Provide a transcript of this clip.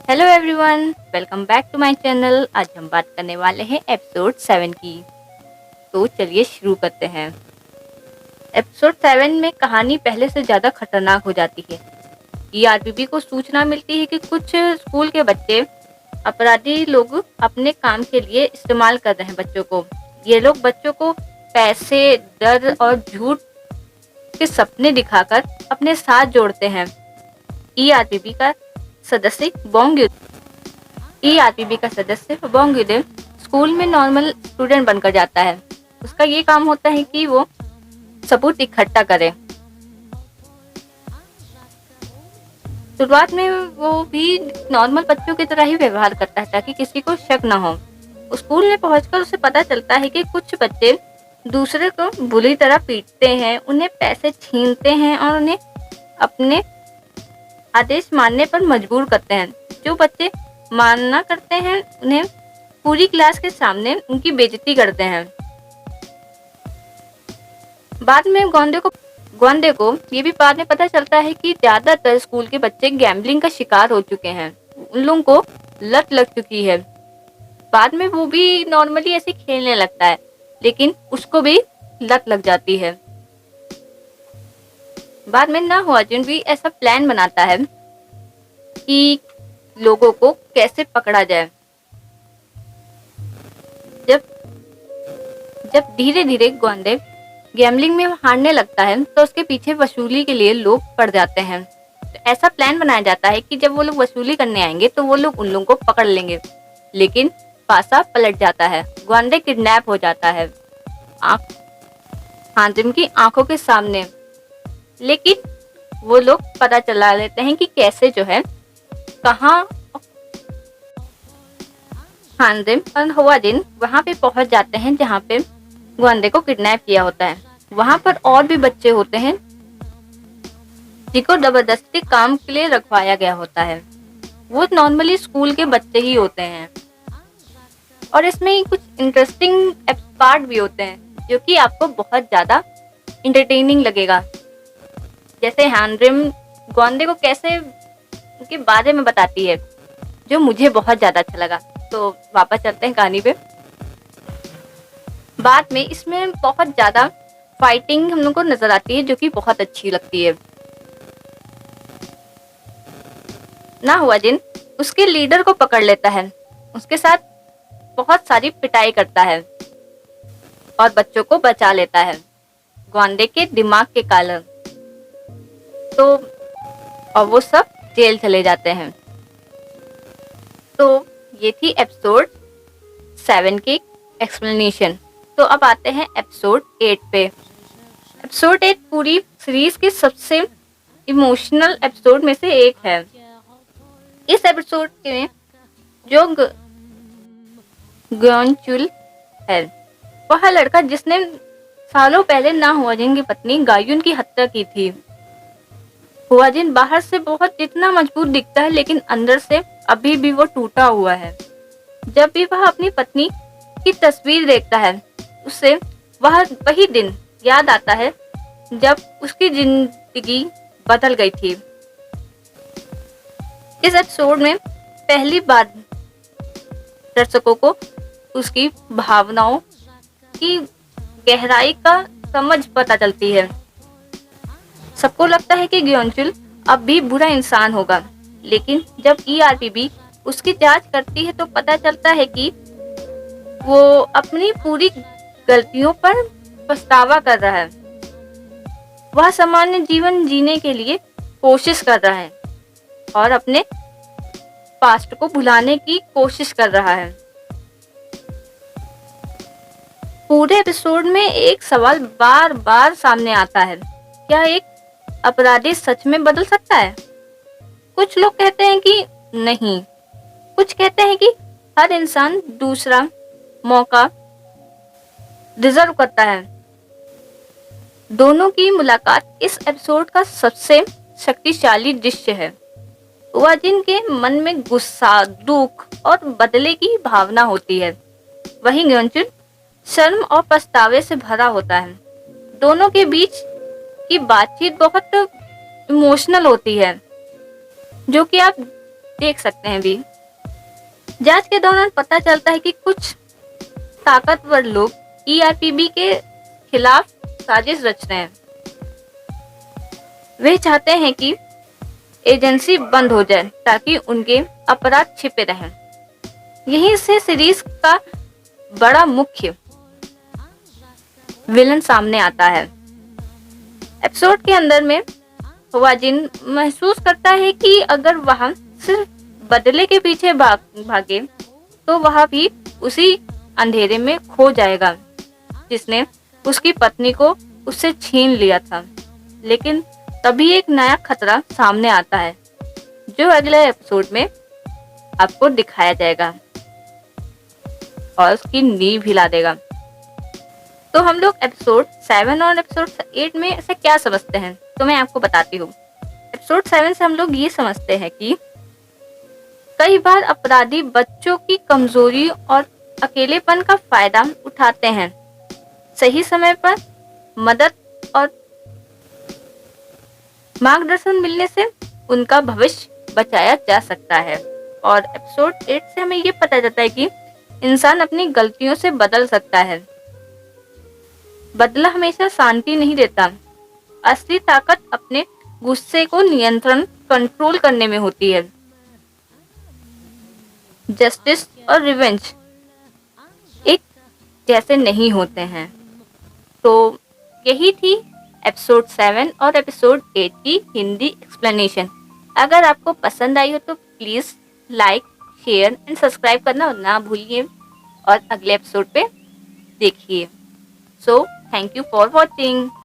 Hello everyone, welcome back to my channel. आज हम बात करने वाले हैं एपिसोड 7 की। तो चलिए शुरू करते हैं। एपिसोड 7 में कहानी पहले से ज़्यादा खतरनाक हो जाती है। ईआरपीबी को सूचना मिलती है कि कुछ स्कूल के बच्चे अपराधी लोग अपने काम के लिए इस्तेमाल कर रहे हैं बच्चों को। ये लोग बच्चों को पैसे, डर और झूठ के सपने दिखाकर अपने साथ जोड़ते हैं। ईआरपीबी का सदस्य बोंगयुदे स्कूल में नॉर्मल स्टूडेंट बनकर जाता है। उसका ये काम होता है कि वो सबूत इकट्ठा करे। शुरुआत में वो भी नॉर्मल बच्चों की तरह ही व्यवहार करता है ताकि किसी को शक न हो। स्कूल में पहुंचकर उसे पता चलता है कि कुछ बच्चे दूसरे को बुरी तरह पीटते हैं, उन्हें पैसे छीनते हैं और उन्हें अपने आदेश मानने पर मजबूर करते हैं। जो बच्चे मानना करते हैं उन्हें पूरी क्लास के सामने उनकी बेइज्जती करते हैं। बाद में गोंदे को ये भी बाद में पता चलता है कि ज्यादातर स्कूल के बच्चे गैम्बलिंग का शिकार हो चुके हैं। उन लोगों को लत लग चुकी है। बाद में वो भी नॉर्मली ऐसे खेलने लगता है, लेकिन उसको भी लत लग जाती है। बाद में ना हुआजुन भी ऐसा प्लान बनाता है कि लोगों को कैसे पकड़ा जाए। जब जब धीरे धीरे गोंदे गैम्बलिंग में हारने लगता है तो उसके पीछे वसूली के लिए लोग पड़ जाते हैं। तो ऐसा प्लान बनाया जाता है कि जब वो लोग वसूली करने आएंगे तो वो लोग उन लोगों को पकड़ लेंगे। लेकिन पासा पलट जाता है, गोंदे किडनैप हो जाता है हाजिम की आंखों के सामने। लेकिन वो लोग पता चला लेते हैं कि कैसे जो है कहाँ हाजिम और हुआजिन वहां पे पहुंच जाते हैं जहाँ पे गोंदे को किडनैप किया होता है। वहां पर और भी बच्चे होते हैं जिनको जबरदस्ती काम के लिए रखवाया गया होता है। वो नॉर्मली स्कूल के बच्चे ही होते हैं और इसमें कुछ इंटरेस्टिंग पार्ट भी होते हैं जो कि आपको बहुत ज्यादा इंटरटेनिंग लगेगा। जैसे हाजिम गोंदे को कैसे उनके बारे में बताती है, जो मुझे बहुत ज्यादा अच्छा लगा। तो वापस चलते हैं कहानी पे। बाद में इसमें बहुत ज्यादा फाइटिंग हम लोग को नजर आती है जो कि बहुत अच्छी लगती है। ना हुआजिन उसके लीडर को पकड़ लेता है, उसके साथ बहुत सारी पिटाई करता है और बच्चों को बचा लेता है गोंदे के दिमाग के कारण। तो और वो सब जेल चले जाते हैं। तो ये थी एपिसोड 7 की एक्सप्लेनेशन। तो अब आते हैं एपिसोड 8 पे। एपिसोड 8 पूरी सीरीज के सबसे इमोशनल एपिसोड में से एक है। इस एपिसोड में जो ग्योनचुल है वह लड़का जिसने सालों पहले ना हुआजिन की पत्नी गायुन की हत्या की थी। हुआजिन बाहर से बहुत जितना मजबूत दिखता है, लेकिन अंदर से अभी भी वो टूटा हुआ है। जब भी वह अपनी पत्नी की तस्वीर देखता है उसे वही दिन याद आता है जब उसकी जिंदगी बदल गई थी। इस एपिसोड में पहली बार दर्शकों को उसकी भावनाओं की गहराई का समझ पता चलती है। सबको लगता है कि ग्योनचुल अब भी बुरा इंसान होगा, लेकिन जब ईआरपीबी उसकी जांच करती है तो पता चलता है कि वो अपनी पूरी गलतियों पर पछतावा कर रहा है। वह सामान्य जीवन जीने के लिए कोशिश कर रहा है और अपने पास्ट को भुलाने की कोशिश कर रहा है। पूरे एपिसोड में एक सवाल बार बार सामने आता है, क्या एक अपराधी सच में बदल सकता है? कुछ लोग कहते हैं कि नहीं, कुछ कहते हैं कि हर इंसान दूसरा मौका डिजर्व करता है। दोनों की मुलाकात इस एपिसोड का सबसे शक्तिशाली दृश्य है। हुआजिन के मन में गुस्सा, दुख और बदले की भावना होती है, वहीं ग्योनचुल शर्म और पछतावे से भरा होता है। दोनों के बीच की बातचीत बहुत इमोशनल होती है, जो कि आप देख सकते हैं भी। जांच के दौरान पता चलता है कि कुछ ताकतवर लोग ईआरपीबी के खिलाफ साजिश रच रहे हैं। वे चाहते हैं कि एजेंसी बंद हो जाए ताकि उनके अपराध छिपे रहें। यहीं से सीरीज का बड़ा मुख्य विलन सामने आता है। एपिसोड के अंदर में वाजिन महसूस करता है कि अगर वह सिर्फ बदले के पीछे भागे तो वह भी उसी अंधेरे में खो जाएगा जिसने उसकी पत्नी को उससे छीन लिया था। लेकिन तभी एक नया खतरा सामने आता है जो अगले एपिसोड में आपको दिखाया जाएगा और उसकी नींव हिला देगा। तो हम लोग एपिसोड 7 और एपिसोड 8 में से क्या समझते हैं, तो मैं आपको बताती हूँ। एपिसोड 7 से हम लोग ये समझते हैं कि कई बार अपराधी बच्चों की कमजोरी और अकेलेपन का फायदा उठाते हैं। सही समय पर मदद और मार्गदर्शन मिलने से उनका भविष्य बचाया जा सकता है। और एपिसोड 8 से हमें ये पता चलता है कि इंसान अपनी गलतियों से बदल सकता है। बदला हमेशा शांति नहीं देता। असली ताकत अपने गुस्से को कंट्रोल करने में होती है। जस्टिस और रिवेंज एक जैसे नहीं होते हैं। तो यही थी एपिसोड 7 और एपिसोड 8 की हिंदी एक्सप्लेनेशन। अगर आपको पसंद आई हो तो please like, share and subscribe करना ना भूलिए और अगले एपिसोड पे देखिए। So thank you for watching.